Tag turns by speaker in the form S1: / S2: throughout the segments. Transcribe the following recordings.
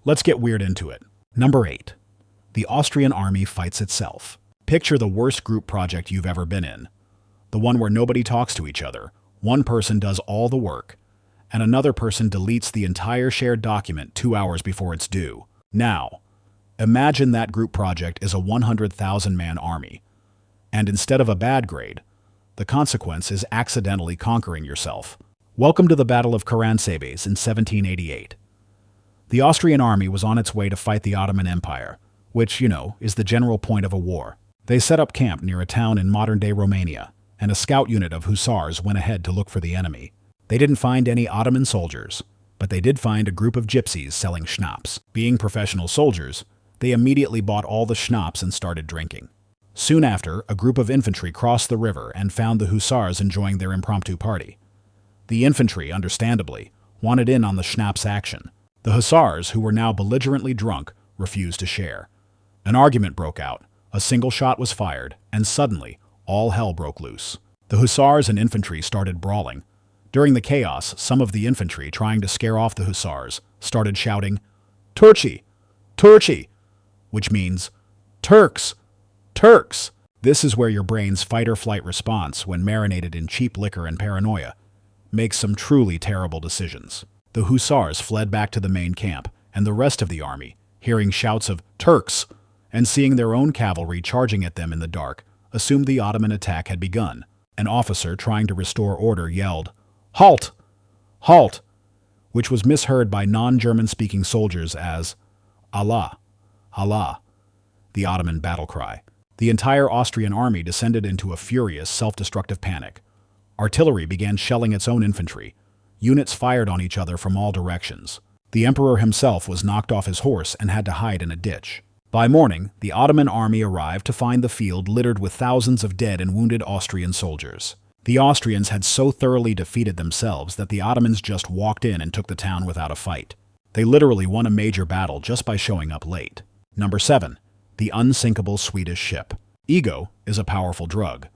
S1: Let's get weird into it. Number 8. The Austrian army fights itself. Picture the worst group project you've ever been in. The one where nobody talks to each other. One person does all the work, and another person deletes the entire shared document 2 hours before it's due. Now, imagine that group project is a 100,000-man army, and instead of a bad grade, the consequence is accidentally conquering yourself. Welcome to the Battle of Karansebes in 1788. The Austrian army was on its way to fight the Ottoman Empire, which, is the general point of a war. They set up camp near a town in modern-day Romania, and a scout unit of hussars went ahead to look for the enemy. They didn't find any Ottoman soldiers, but they did find a group of gypsies selling schnapps. Being professional soldiers, they immediately bought all the schnapps and started drinking. Soon after, a group of infantry crossed the river and found the hussars enjoying their impromptu party. The infantry, understandably, wanted in on the schnapps action. The hussars, who were now belligerently drunk, refused to share. An argument broke out, a single shot was fired, and suddenly, all hell broke loose. The hussars and infantry started brawling. During the chaos, some of the infantry, trying to scare off the hussars, started shouting, "Turci! Turci!" which means, "Turks! Turks!" This is where your brain's fight-or-flight response, when marinated in cheap liquor and paranoia, makes some truly terrible decisions. The hussars fled back to the main camp, and the rest of the army, hearing shouts of "Turks!" and seeing their own cavalry charging at them in the dark, assumed the Ottoman attack had begun. An officer trying to restore order yelled, "Halt! Halt!" which was misheard by non-German-speaking soldiers as "Allah! Allah!" the Ottoman battle cry. The entire Austrian army descended into a furious, self-destructive panic. Artillery began shelling its own infantry. Units fired on each other from all directions. The emperor himself was knocked off his horse and had to hide in a ditch. By morning, the Ottoman army arrived to find the field littered with thousands of dead and wounded Austrian soldiers. The Austrians had so thoroughly defeated themselves that the Ottomans just walked in and took the town without a fight. They literally won a major battle just by showing up late. Number 7. The Unsinkable Swedish Ship. Ego is a powerful drug.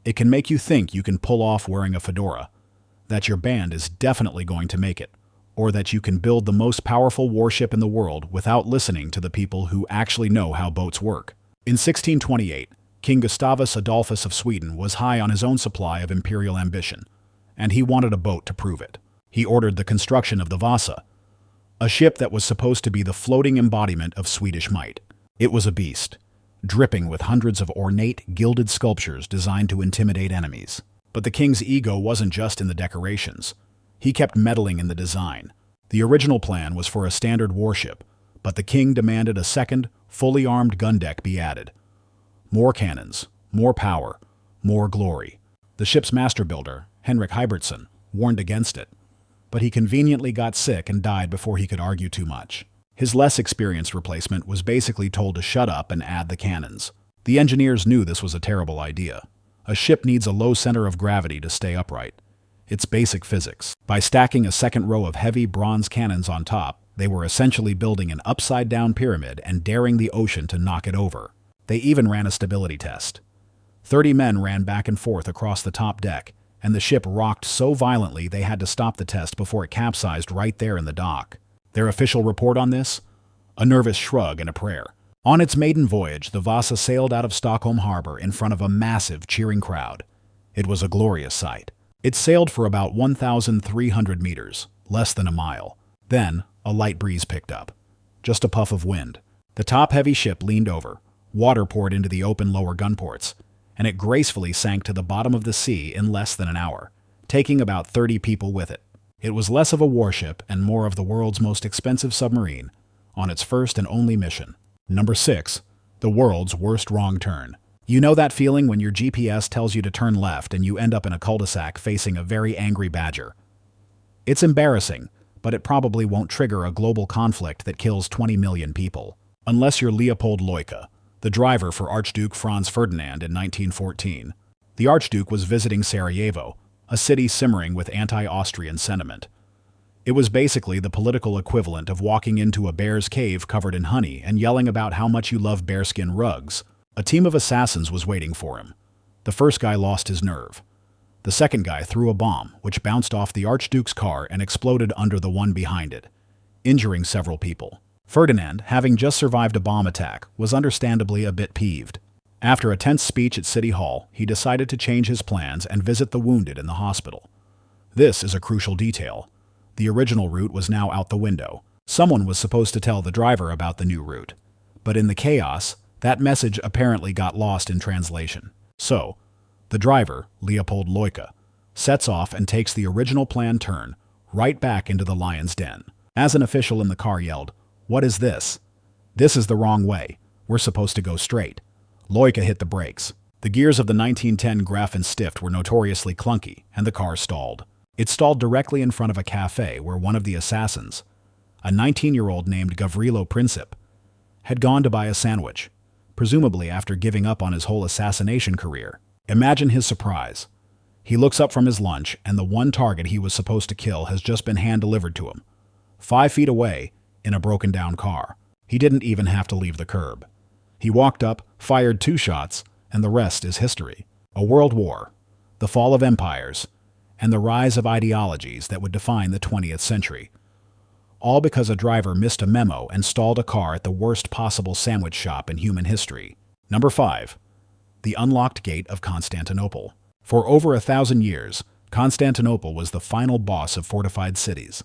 S1: It can make you think you can pull off wearing a fedora, that your band is definitely going to make it, or that you can build the most powerful warship in the world without listening to the people who actually know how boats work. In 1628, King Gustavus Adolphus of Sweden was high on his own supply of imperial ambition, and he wanted a boat to prove it. He ordered the construction of the Vasa, a ship that was supposed to be the floating embodiment of Swedish might. It was a beast, dripping with hundreds of ornate, gilded sculptures designed to intimidate enemies. But the king's ego wasn't just in the decorations. He kept meddling in the design. The original plan was for a standard warship, but the king demanded a second, fully armed gun deck be added. More cannons, more power, more glory. The ship's master builder, Henrik Heibertson, warned against it, but he conveniently got sick and died before he could argue too much. His less experienced replacement was basically told to shut up and add the cannons. The engineers knew this was a terrible idea. A ship needs a low center of gravity to stay upright. It's basic physics. By stacking a second row of heavy bronze cannons on top, they were essentially building an upside-down pyramid and daring the ocean to knock it over. They even ran a stability test. 30 men ran back and forth across the top deck, and the ship rocked so violently they had to stop the test before it capsized right there in the dock. Their official report on this? A nervous shrug and a prayer. On its maiden voyage, the Vasa sailed out of Stockholm harbor in front of a massive, cheering crowd. It was a glorious sight. It sailed for about 1,300 meters, less than a mile. Then, a light breeze picked up. Just a puff of wind. The top-heavy ship leaned over. Water poured into the open lower gun ports, and it gracefully sank to the bottom of the sea in less than an hour, taking about 30 people with it. It was less of a warship and more of the world's most expensive submarine, on its first and only mission. Number 6. The world's worst wrong turn. You know that feeling when your GPS tells you to turn left and you end up in a cul-de-sac facing a very angry badger? It's embarrassing, but it probably won't trigger a global conflict that kills 20 million people. Unless you're Leopold Loika, the driver for Archduke Franz Ferdinand in 1914. The Archduke was visiting Sarajevo, a city simmering with anti-Austrian sentiment. It was basically the political equivalent of walking into a bear's cave covered in honey and yelling about how much you love bearskin rugs. A team of assassins was waiting for him. The first guy lost his nerve. The second guy threw a bomb, which bounced off the Archduke's car and exploded under the one behind it, injuring several people. Ferdinand, having just survived a bomb attack, was understandably a bit peeved. After a tense speech at City Hall, he decided to change his plans and visit the wounded in the hospital. This is a crucial detail. The original route was now out the window. Someone was supposed to tell the driver about the new route. But in the chaos, that message apparently got lost in translation. So, the driver, Leopold Loika, sets off and takes the original planned turn right back into the lion's den. As an official in the car yelled, "What is this? This is the wrong way. We're supposed to go straight." Loika hit the brakes. The gears of the 1910 Grafen Stift were notoriously clunky, and the car stalled. It stalled directly in front of a cafe where one of the assassins, a 19-year-old named Gavrilo Princip, had gone to buy a sandwich, presumably after giving up on his whole assassination career. Imagine his surprise. He looks up from his lunch, and the one target he was supposed to kill has just been hand-delivered to him, 5 feet away, in a broken-down car. He didn't even have to leave the curb. He walked up, fired 2 shots, and the rest is history. A world war, the fall of empires, and the rise of ideologies that would define the 20th century. All because a driver missed a memo and stalled a car at the worst possible sandwich shop in human history. Number 5. The Unlocked Gate of Constantinople. For over 1,000 years, Constantinople was the final boss of fortified cities.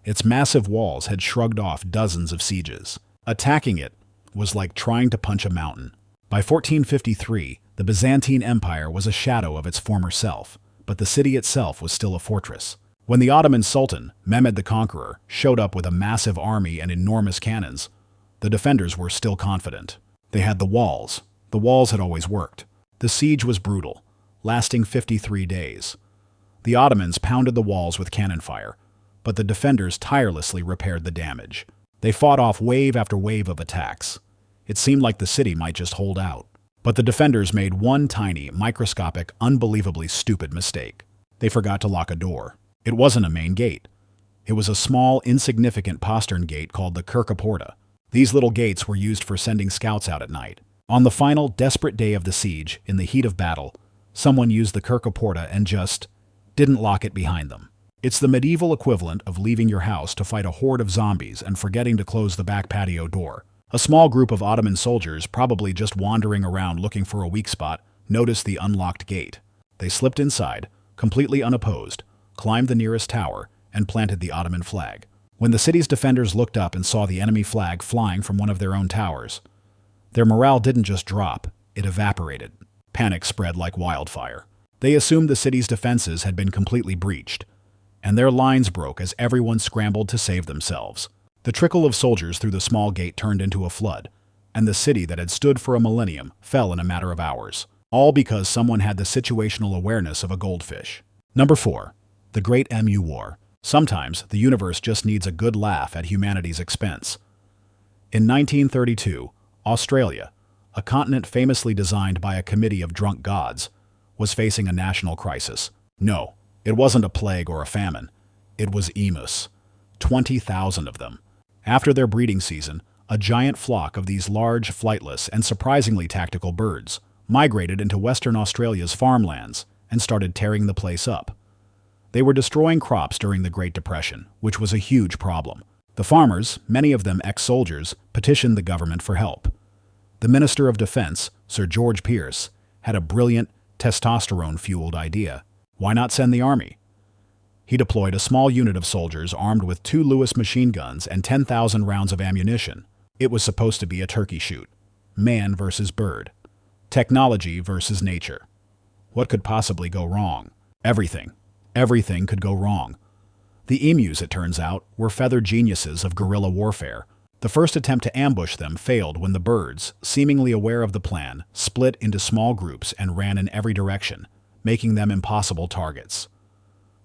S1: Its massive walls had shrugged off dozens of sieges. Attacking it was like trying to punch a mountain. By 1453, the Byzantine Empire was a shadow of its former self, but the city itself was still a fortress. When the Ottoman Sultan, Mehmed the Conqueror, showed up with a massive army and enormous cannons, the defenders were still confident. They had the walls. The walls had always worked. The siege was brutal, lasting 53 days. The Ottomans pounded the walls with cannon fire, but the defenders tirelessly repaired the damage. They fought off wave after wave of attacks. It seemed like the city might just hold out. But the defenders made one tiny, microscopic, unbelievably stupid mistake. They forgot to lock a door. It wasn't a main gate. It was a small, insignificant postern gate called the Kirkaporta. These little gates were used for sending scouts out at night. On the final, desperate day of the siege, in the heat of battle, someone used the Kirkaporta and just didn't lock it behind them. It's the medieval equivalent of leaving your house to fight a horde of zombies and forgetting to close the back patio door. A small group of Ottoman soldiers, probably just wandering around looking for a weak spot, noticed the unlocked gate. They slipped inside, completely unopposed, climbed the nearest tower, and planted the Ottoman flag. When the city's defenders looked up and saw the enemy flag flying from one of their own towers, their morale didn't just drop, it evaporated. Panic spread like wildfire. They assumed the city's defenses had been completely breached, and their lines broke as everyone scrambled to save themselves. The trickle of soldiers through the small gate turned into a flood, and the city that had stood for a millennium fell in a matter of hours, all because someone had the situational awareness of a goldfish. Number 4. The Great Emu War. Sometimes the universe just needs a good laugh at humanity's expense. In 1932, Australia, a continent famously designed by a committee of drunk gods, was facing a national crisis. No, it wasn't a plague or a famine. It was emus. 20,000 of them. After their breeding season, a giant flock of these large, flightless, and surprisingly tactical birds migrated into Western Australia's farmlands and started tearing the place up. They were destroying crops during the Great Depression, which was a huge problem. The farmers, many of them ex-soldiers, petitioned the government for help. The Minister of Defense, Sir George Pearce, had a brilliant, testosterone-fueled idea. Why not send the army? He deployed a small unit of soldiers armed with 2 Lewis machine guns and 10,000 rounds of ammunition. It was supposed to be a turkey shoot. Man versus bird. Technology versus nature. What could possibly go wrong? Everything. Everything could go wrong. The emus, it turns out, were feathered geniuses of guerrilla warfare. The first attempt to ambush them failed when the birds, seemingly aware of the plan, split into small groups and ran in every direction, making them impossible targets.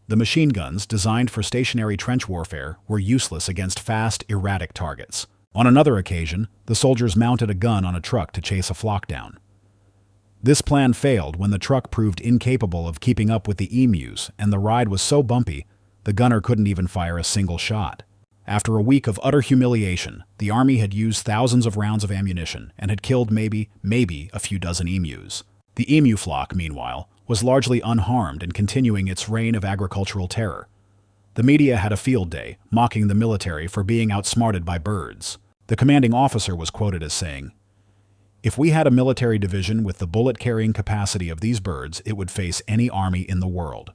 S1: The machine guns, designed for stationary trench warfare, were useless against fast, erratic targets. On another occasion, the soldiers mounted a gun on a truck to chase a flock down. This plan failed when the truck proved incapable of keeping up with the emus, and the ride was so bumpy, the gunner couldn't even fire a single shot. After a week of utter humiliation, the army had used thousands of rounds of ammunition and had killed maybe a few dozen emus. The emu flock, meanwhile, was largely unharmed and continuing its reign of agricultural terror. The media had a field day, mocking the military for being outsmarted by birds. The commanding officer was quoted as saying, "If we had a military division with the bullet-carrying capacity of these birds, it would face any army in the world.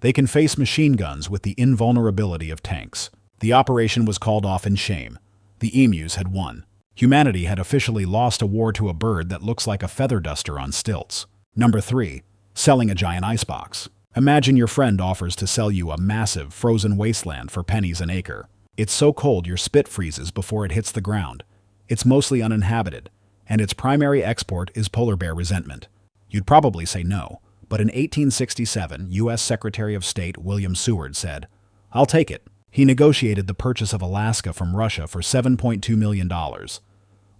S1: They can face machine guns with the invulnerability of tanks." The operation was called off in shame. The emus had won. Humanity had officially lost a war to a bird that looks like a feather duster on stilts. Number 3. Selling a giant icebox. Imagine your friend offers to sell you a massive, frozen wasteland for pennies an acre. It's so cold your spit freezes before it hits the ground. It's mostly uninhabited, and its primary export is polar bear resentment. You'd probably say no, but in 1867, U.S. Secretary of State William Seward said, "I'll take it." He negotiated the purchase of Alaska from Russia for $7.2 million,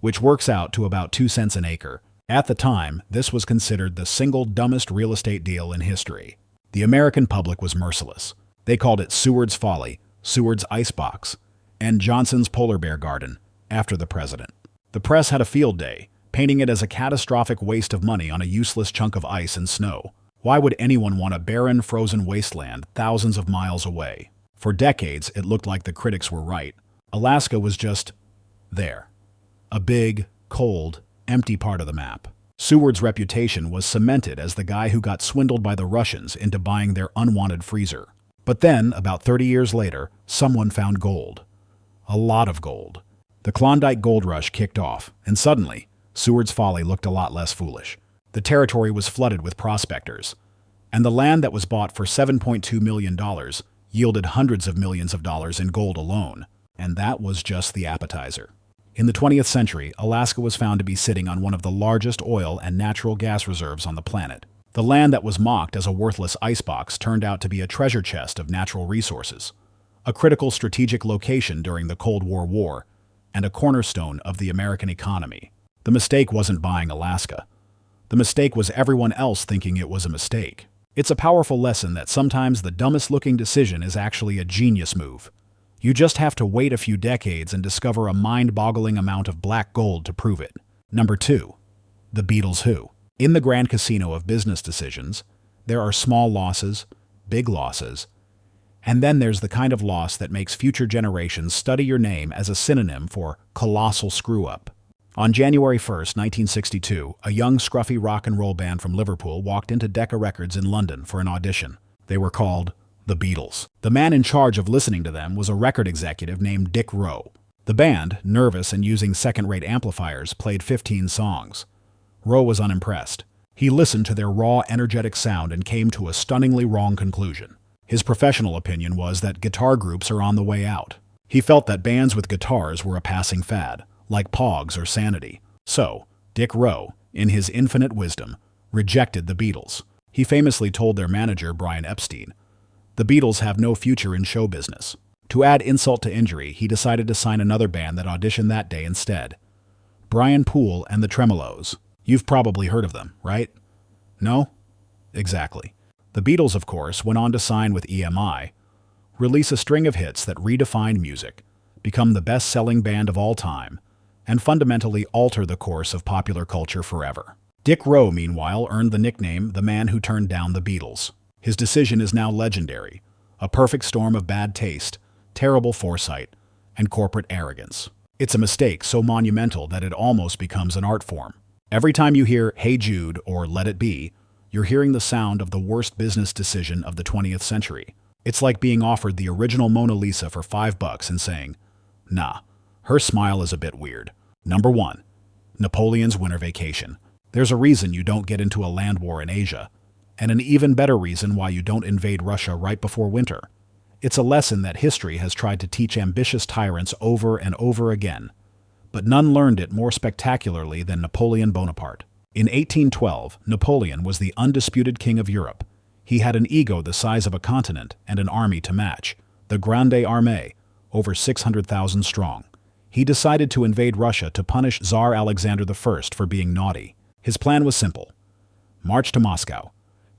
S1: which works out to about 2 cents an acre. At the time, this was considered the single dumbest real estate deal in history. The American public was merciless. They called it Seward's Folly, Seward's Icebox, and Johnson's Polar Bear Garden, after the president. The press had a field day, painting it as a catastrophic waste of money on a useless chunk of ice and snow. Why would anyone want a barren, frozen wasteland thousands of miles away? For decades, it looked like the critics were right. Alaska was just there. A big, cold, empty part of the map. Seward's reputation was cemented as the guy who got swindled by the Russians into buying their unwanted freezer. But then, about 30 years later, someone found gold. A lot of gold. The Klondike Gold Rush kicked off, and suddenly, Seward's Folly looked a lot less foolish. The territory was flooded with prospectors, and the land that was bought for $7.2 million yielded hundreds of millions of dollars in gold alone, and that was just the appetizer. In the 20th century, Alaska was found to be sitting on one of the largest oil and natural gas reserves on the planet. The land that was mocked as a worthless icebox turned out to be a treasure chest of natural resources, a critical strategic location during the Cold War, and a cornerstone of the American economy. The mistake wasn't buying Alaska. The mistake was everyone else thinking it was a mistake. It's a powerful lesson that sometimes the dumbest-looking decision is actually a genius move. You just have to wait a few decades and discover a mind-boggling amount of black gold to prove it. Number 2. The Beatles Who. In the grand casino of business decisions, there are small losses, big losses, and then there's the kind of loss that makes future generations study your name as a synonym for colossal screw-up. On January 1st, 1962, a young, scruffy rock and roll band from Liverpool walked into Decca Records in London for an audition. They were called the Beatles. The man in charge of listening to them was a record executive named Dick Rowe. The band, nervous and using second-rate amplifiers, played 15 songs. Rowe was unimpressed. He listened to their raw, energetic sound and came to a stunningly wrong conclusion. His professional opinion was that guitar groups are on the way out. He felt that bands with guitars were a passing fad, like Pogs or Sanity. So, Dick Rowe, in his infinite wisdom, rejected the Beatles. He famously told their manager, Brian Epstein, "The Beatles have no future in show business." To add insult to injury, he decided to sign another band that auditioned that day instead. Brian Poole and the Tremolos. You've probably heard of them, right? No? Exactly. The Beatles, of course, went on to sign with EMI, release a string of hits that redefined music, become the best-selling band of all time, and fundamentally alter the course of popular culture forever. Dick Rowe, meanwhile, earned the nickname the man who turned down the Beatles. His decision is now legendary, a perfect storm of bad taste, terrible foresight, and corporate arrogance. It's a mistake so monumental that it almost becomes an art form. Every time you hear "Hey Jude" or "Let It Be," you're hearing the sound of the worst business decision of the 20th century. It's like being offered the original Mona Lisa for $5 and saying, "Nah, her smile is a bit weird." Number 1. Napoleon's Winter Vacation. There's a reason you don't get into a land war in Asia, and an even better reason why you don't invade Russia right before winter. It's a lesson that history has tried to teach ambitious tyrants over and over again, but none learned it more spectacularly than Napoleon Bonaparte. In 1812, Napoleon was the undisputed king of Europe. He had an ego the size of a continent and an army to match, the Grande Armée, over 600,000 strong. He decided to invade Russia to punish Tsar Alexander I for being naughty. His plan was simple: march to Moscow,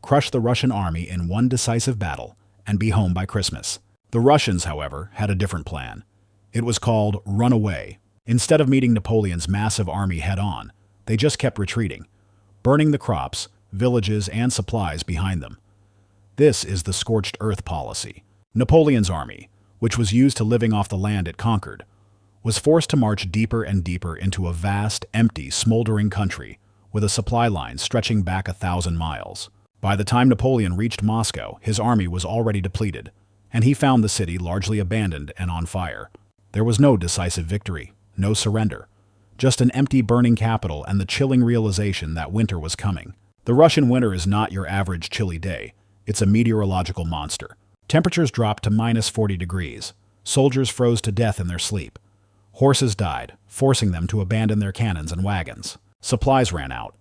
S1: crush the Russian army in one decisive battle, and be home by Christmas. The Russians, however, had a different plan. It was called run away. Instead of meeting Napoleon's massive army head-on, they just kept retreating, burning the crops, villages, and supplies behind them. This is the scorched earth policy. Napoleon's army, which was used to living off the land it conquered, was forced to march deeper and deeper into a vast, empty, smoldering country with a supply line stretching back 1,000 miles. By the time Napoleon reached Moscow, his army was already depleted, and he found the city largely abandoned and on fire. There was no decisive victory, no surrender, just an empty, burning capital and the chilling realization that winter was coming. The Russian winter is not your average chilly day. It's a meteorological monster. Temperatures dropped to -40 degrees. Soldiers froze to death in their sleep. Horses died, forcing them to abandon their cannons and wagons. Supplies ran out.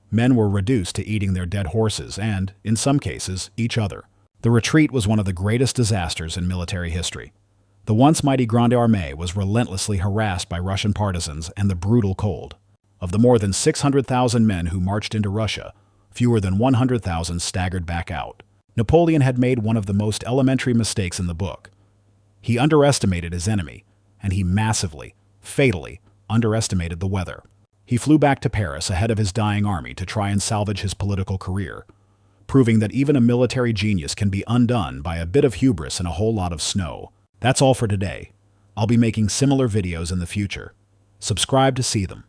S1: Men were reduced to eating their dead horses and, in some cases, each other. The retreat was one of the greatest disasters in military history. The once mighty Grande Armée was relentlessly harassed by Russian partisans and the brutal cold. Of the more than 600,000 men who marched into Russia, fewer than 100,000 staggered back out. Napoleon had made one of the most elementary mistakes in the book. He underestimated his enemy, and he massively, fatally, underestimated the weather. He flew back to Paris ahead of his dying army to try and salvage his political career, proving that even a military genius can be undone by a bit of hubris and a whole lot of snow. That's all for today. I'll be making similar videos in the future. Subscribe to see them.